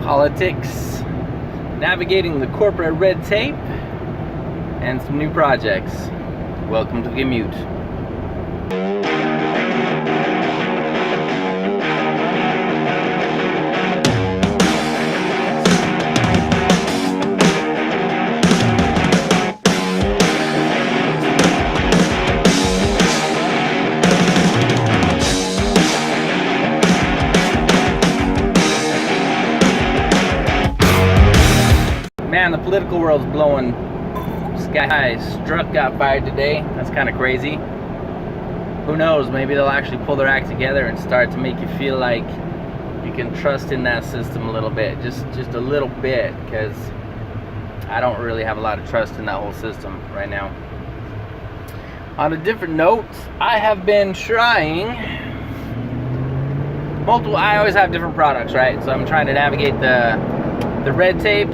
politics, navigating the corporate red tape, and some new projects. Welcome to the commute. Man, the political world's blowing sky high. Struck got fired today. That's kind of crazy. Who knows? Maybe they'll actually pull their act together and start to make you feel like you can trust in that system a little bit, just a little bit, because I don't really have a lot of trust in that whole system right now. On a different note, I have been trying multiple. I always have different products, right? So I'm trying to navigate the red tape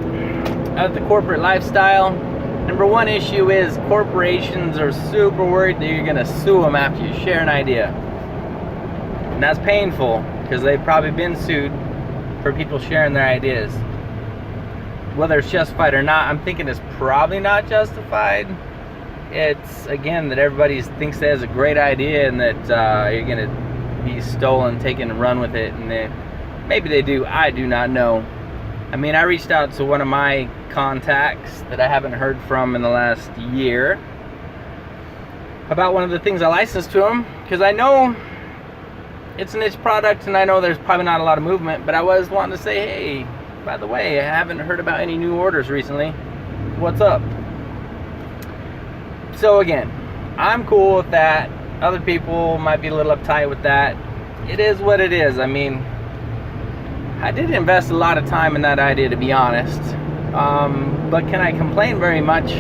of the corporate lifestyle. Number one issue is corporations are super worried that you're gonna sue them after you share an idea. And that's painful because they've probably been sued for people sharing their ideas. Whether it's justified or not, I'm thinking it's probably not justified. It's, again, that everybody thinks that is a great idea and that you're gonna be stolen, taken, and run with it. And maybe they do, I do not know. I mean, I reached out to one of my contacts that I haven't heard from in the last year about one of the things I licensed to him, because I know it's a niche product and I know there's probably not a lot of movement, but I was wanting to say, hey, by the way, I haven't heard about any new orders recently. What's up? So again, I'm cool with that. Other people might be a little uptight with that. It is what it is. I mean, I did invest a lot of time in that idea, to be honest. But can I complain very much?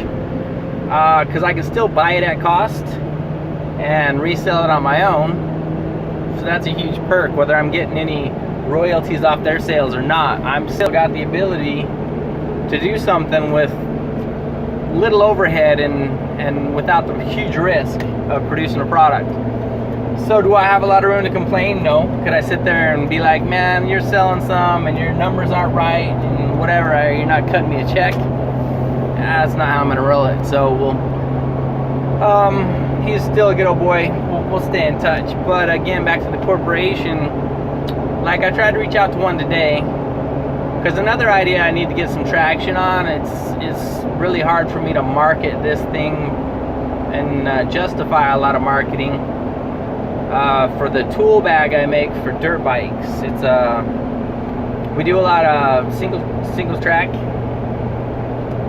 Because I can still buy it at cost and resell it on my own. So that's a huge perk, whether I'm getting any royalties off their sales or not. I'm still got the ability to do something with little overhead and without the huge risk of producing a product. So do I have a lot of room to complain? No. Could I sit there and be like, man, you're selling some and your numbers aren't right and whatever, you're not cutting me a check? That's not how I'm gonna roll it. So he's still a good old boy. We'll stay in touch. But again, back to the corporation, like I tried to reach out to one today, because another idea I need to get some traction on. It's really hard for me to market this thing and justify a lot of marketing. For the tool bag I make for dirt bikes, it's we do a lot of singles track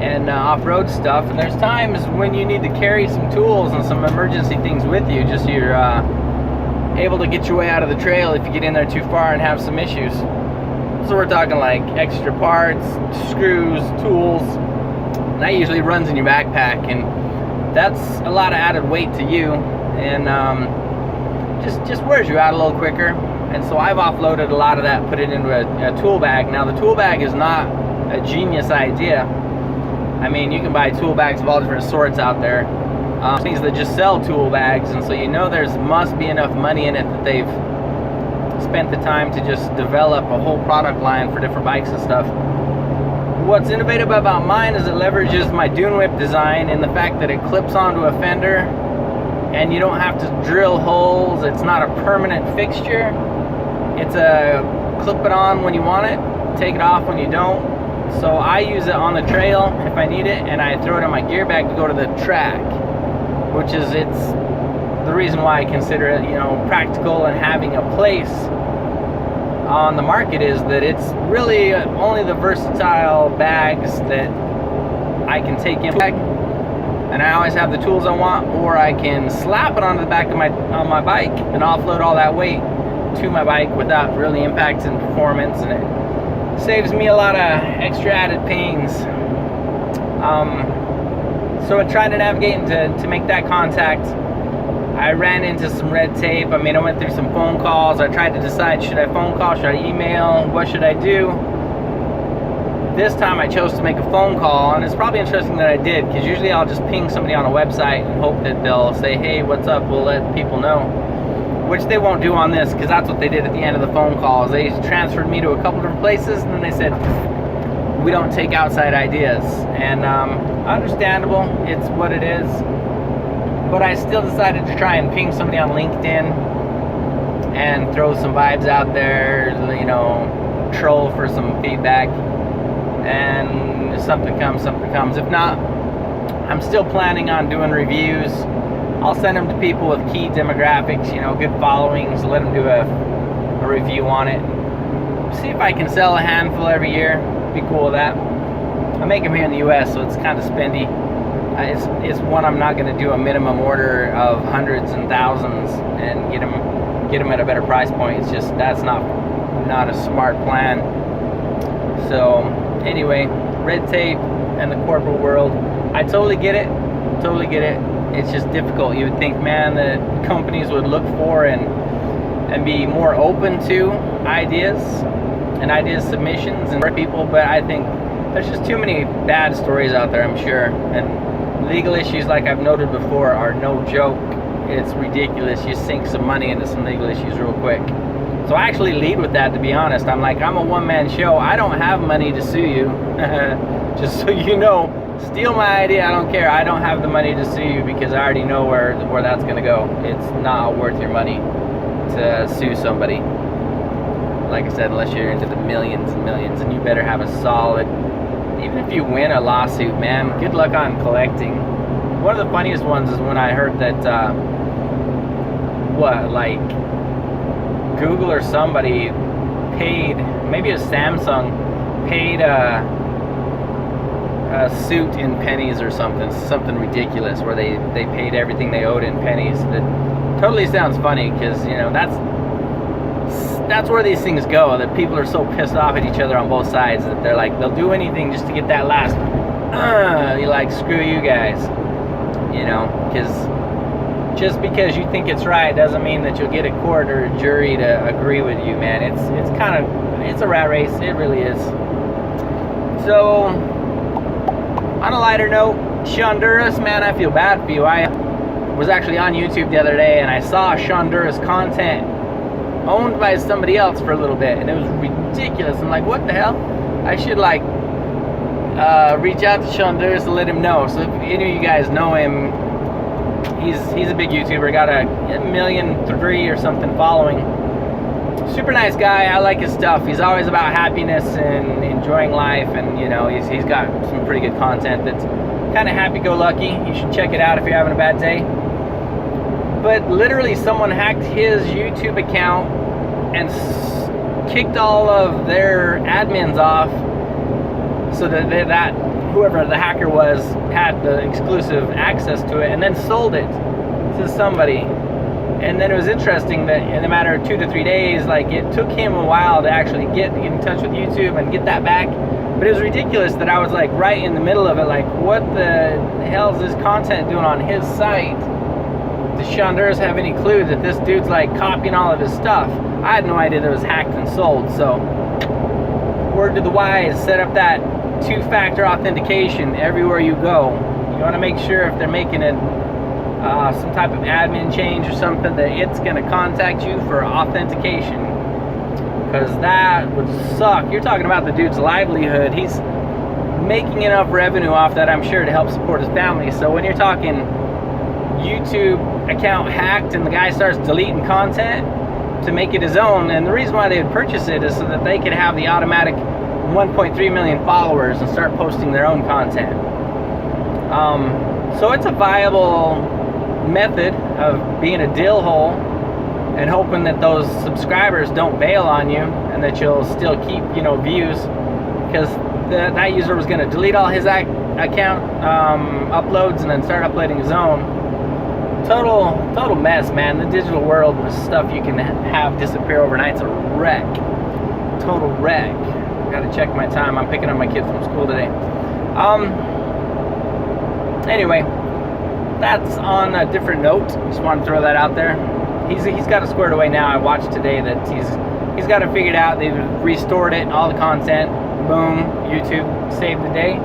and off-road stuff, and there's times when you need to carry some tools and some emergency things with you, just so you're able to get your way out of the trail if you get in there too far and have some issues. So we're talking like extra parts, screws, tools, and that usually runs in your backpack, and that's a lot of added weight to you, and just wears you out a little quicker. And so I've offloaded a lot of that, put it into a tool bag. Now the tool bag is not a genius idea. I mean, you can buy tool bags of all different sorts out there. Things that just sell tool bags, and so you know there's must be enough money in it that they've spent the time to just develop a whole product line for different bikes and stuff. What's innovative about mine is it leverages my dune whip design in the fact that it clips onto a fender and you don't have to drill holes. It's not a permanent fixture. It's a clip it on when you want it, take it off when you don't. So I use it on the trail if I need it, and I throw it in my gear bag to go to the track, which is it's the reason why I consider it, practical and having a place on the market is that it's really only the versatile bags that I can take in bag, and I always have the tools I want, or I can slap it onto the back of on my bike and offload all that weight to my bike without really impacting performance, and it saves me a lot of extra added pains. So I tried to navigate to make that contact. I ran into some red tape. I mean, I went through some phone calls. I tried to decide, should I phone call, should I email, what should I do? This time I chose to make a phone call, and it's probably interesting that I did, because usually I'll just ping somebody on a website and hope that they'll say, hey, what's up, we'll let people know. which they won't do on this, because that's what they did at the end of the phone calls. They transferred me to a couple different places, and then they said, we don't take outside ideas. And understandable, it's what it is. But I still decided to try and ping somebody on LinkedIn and throw some vibes out there, you know, troll for some feedback. And if something comes, something comes. If not, I'm still planning on doing reviews. I'll send them to people with key demographics, you know, good followings, let them do a review on it. See if I can sell a handful every year. Be cool with that. I make them here in the US, so it's kind of spendy. It's one I'm not going to do a minimum order of hundreds and thousands and get them at a better price point. It's just, that's not a smart plan. So anyway, red tape and the corporate world, I totally get it. It's just difficult. You would think, man, that companies would look for and be more open to ideas and idea submissions and people, but I think there's just too many bad stories out there, I'm sure. And legal issues, like I've noted before, are no joke. It's ridiculous. You sink some money into some legal issues real quick. So I actually lead with that, to be honest. I'm like, I'm a one-man show. I don't have money to sue you. Just so you know, steal my idea, I don't care. I don't have the money to sue you because I already know where that's going to go. It's not worth your money to sue somebody. Like I said, unless you're into the millions and millions, and you better have a solid, even if you win a lawsuit, man, good luck on collecting. One of the funniest ones is when I heard that, like Google or somebody paid, maybe a Samsung, paid a suit in pennies or something ridiculous, where they paid everything they owed in pennies. That totally sounds funny, because, you know, that's where these things go, that people are so pissed off at each other on both sides that they're like, they'll do anything just to get that last, you're like, screw you guys, you know, because just because you think it's right doesn't mean that you'll get a court or a jury to agree with you, man. It's a rat race, it really is. So, on a lighter note, Honduras, man, I feel bad for you. I was actually on YouTube the other day, and I saw Honduras content owned by somebody else for a little bit, and it was ridiculous. I'm like, what the hell? I should like reach out to Honduras to let him know. So if any of you guys know him, he's a big YouTuber, got a 1.3 million or something following. Super nice guy. I like his stuff. He's always about happiness and enjoying life, and you know, he's got some pretty good content that's kind of happy-go-lucky. You should check it out if you're having a bad day. But literally, someone hacked his YouTube account and kicked all of their admins off, so that whoever the hacker was had the exclusive access to it, and then sold it to somebody. And then it was interesting that in a matter of 2 to 3 days, like, it took him a while to actually get in touch with YouTube and get that back. But it was ridiculous that I was like right in the middle of it, like, what the hell is this content doing on his site? Does Honduras have any clue that this dude's like copying all of his stuff? I had no idea that it was hacked and sold. So, word to the wise, set up that 2-factor authentication everywhere you go. You want to make sure if they're making it some type of admin change or something, that it's going to contact you for authentication, because that would suck. You're talking about the dude's livelihood. He's making enough revenue off that, I'm sure, to help support his family. So when you're talking YouTube account hacked and the guy starts deleting content to make it his own, and the reason why they would purchase it is so that they could have the automatic 1.3 million followers and start posting their own content. So it's a viable method of being a dill hole and hoping that those subscribers don't bail on you and that you'll still keep, you know, views, because that user was going to delete all his account uploads and then start uploading his own. Total mess, man. The digital world was stuff you can have disappear overnight. It's a wreck. Total wreck. Gotta check my time. I'm picking up my kid from school today. Anyway, that's on a different note. Just wanted to throw that out there. He's got it squared away now. I watched today that he's got it figured out. They've restored it, all the content. Boom, YouTube saved the day.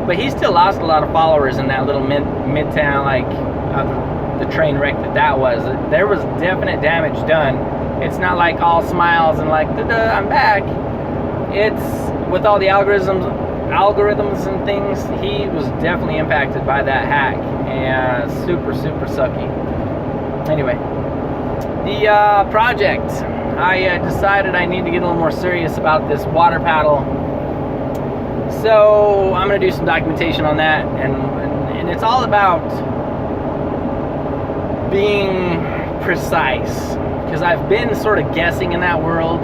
But he still lost a lot of followers in that little midtown, like the train wreck that was. There was definite damage done. It's not like all smiles and like, I'm back. It's with all the algorithms and things, he was definitely impacted by that hack, and super sucky. Anyway, the project, I decided I need to get a little more serious about this water paddle, so I'm going to do some documentation on that, and it's all about being precise, because I've been sort of guessing in that world.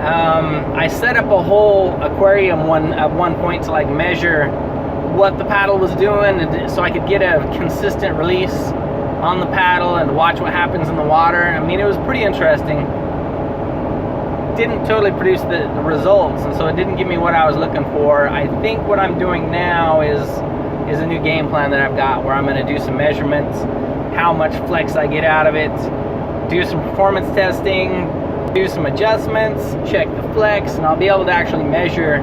I set up a whole aquarium at one point to like measure what the paddle was doing, and so I could get a consistent release on the paddle and watch what happens in the water. I mean, it was pretty interesting. Didn't totally produce the results, and so it didn't give me what I was looking for. I think what I'm doing now is a new game plan that I've got, where I'm going to do some measurements, how much flex I get out of it, do some performance testing, do some adjustments, check the flex, and I'll be able to actually measure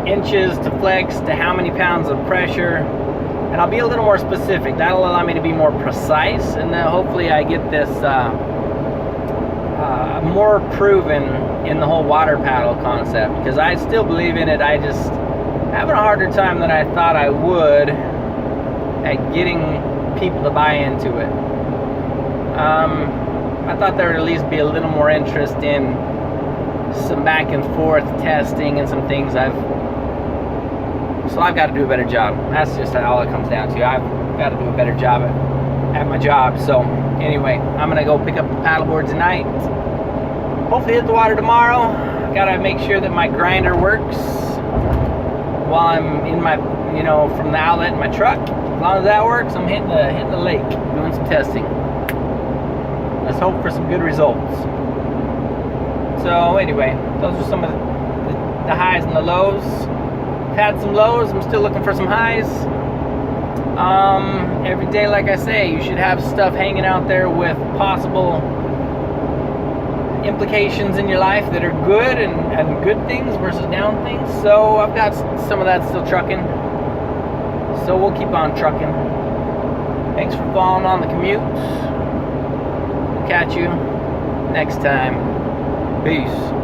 inches to flex to how many pounds of pressure, and I'll be a little more specific. That'll allow me to be more precise, and then hopefully I get this more proven in the whole water paddle concept, because I still believe in it. I just having a harder time than I thought I would at getting people to buy into it. I thought there would at least be a little more interest in some back and forth testing and some things. So I've got to do a better job. That's just all it comes down to. I've got to do a better job at my job. So anyway, I'm gonna go pick up the paddleboard tonight. Hopefully hit the water tomorrow. Gotta make sure that my grinder works while I'm in my, from the outlet in my truck. As long as that works, I'm hitting the lake, doing some testing. Let's hope for some good results. So anyway, those are some of the highs and the lows. Had some lows, I'm still looking for some highs. Every day, like I say, you should have stuff hanging out there with possible implications in your life that are good and good things versus down things. So I've got some of that still trucking. So we'll keep on trucking. Thanks for following on the commute. Catch you next time. Peace.